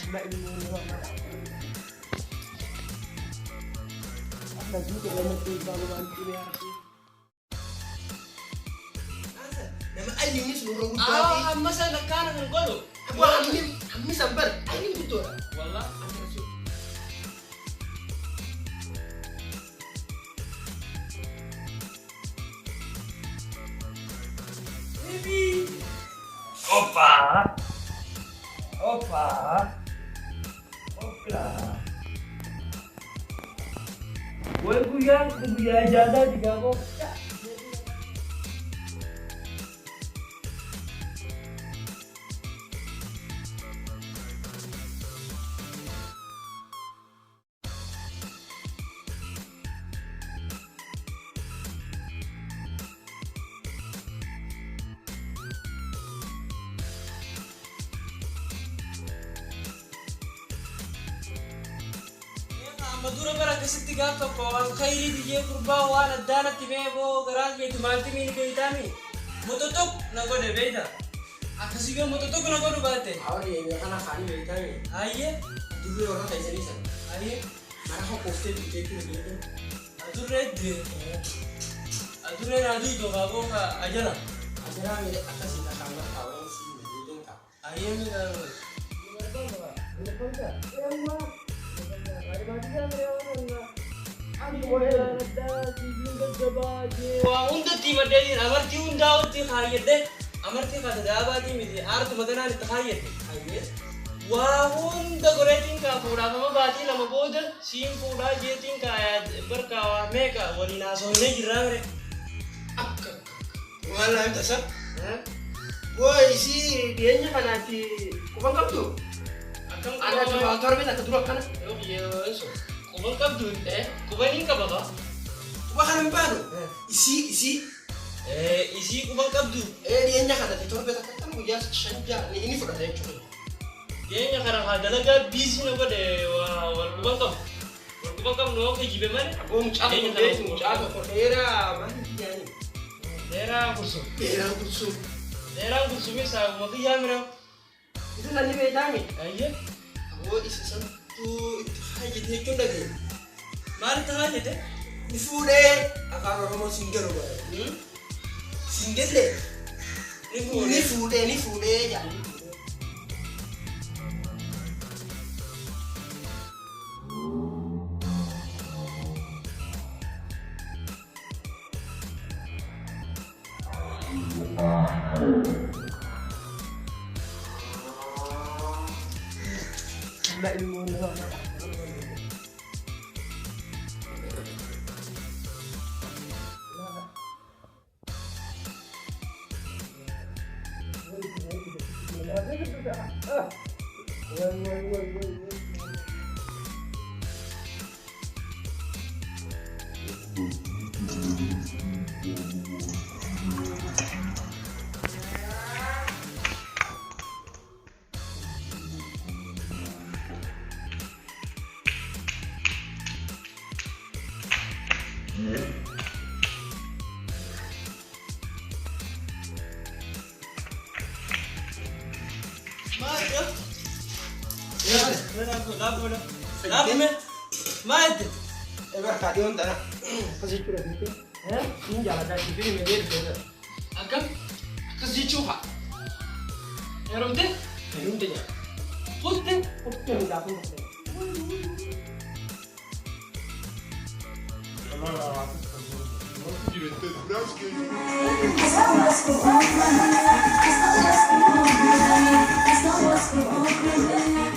Mbak ilmu lagi kita mesti baru nanti ya. Nama Ali ini seluruh Ah, amma sa nakana ng golo. Aku amni sambar. Ali betul. Wala. Baby. Opa. Opa. Opa. Gue kuyang kubuya jada juga kok. Madura bara kasi tiga to ko ang khairi diye kurba wa na dana timebo garan ke tumanti mini ke itami mututuk na go de beida akasi go mututuk na go do bate Awak ni anak kali berita ni. aiye Dulu orang tak jadi san. aiye Mana kau poster di itu ni? adure na adu do ga go ka ajara Ajaran ni atas kita sama kawan si itu tak. aiye mi na wa unda ti madai amarti unda uti khayede amarti ka dadabati mi art madana ni khayede aiye wahunda goretin ka pura kama bati lama boda sim pura jetin ka berka wa meka walina so ne girare Akka. Wala itu sah. ha Woi si dia nya kan nanti. Kau bangkap tu. akan Ada tu motor beta kedua kan. yo so kubang kabdun kubanin ka ba Kau kan baru. Isi. isi kubang kabdu Dia nya kan nanti motor beta kan mu ya sanja. Ini sudah ada cuy. dia nya karang dalaga busy na ba de wal kubang kam no ke jibe mane Aku muncak kau era mana dia ni. dera kursu Era kursu. dera kursu mi sa mo ki yamra Itu nanti beta ni. ayye Aku isi satu itu aja dia cunda deh. mari ta hede Ni fude akan orang mau singgah loh. Singgah deh. Ni fude ya. Mbak ilmu Mate. Kadi on tanah. kasih curah gitu. Ini jalan dari sini media juga. Agam kasi chuha. Eromte? Belum tanya. Putte? Oke, udah aku. Let's go,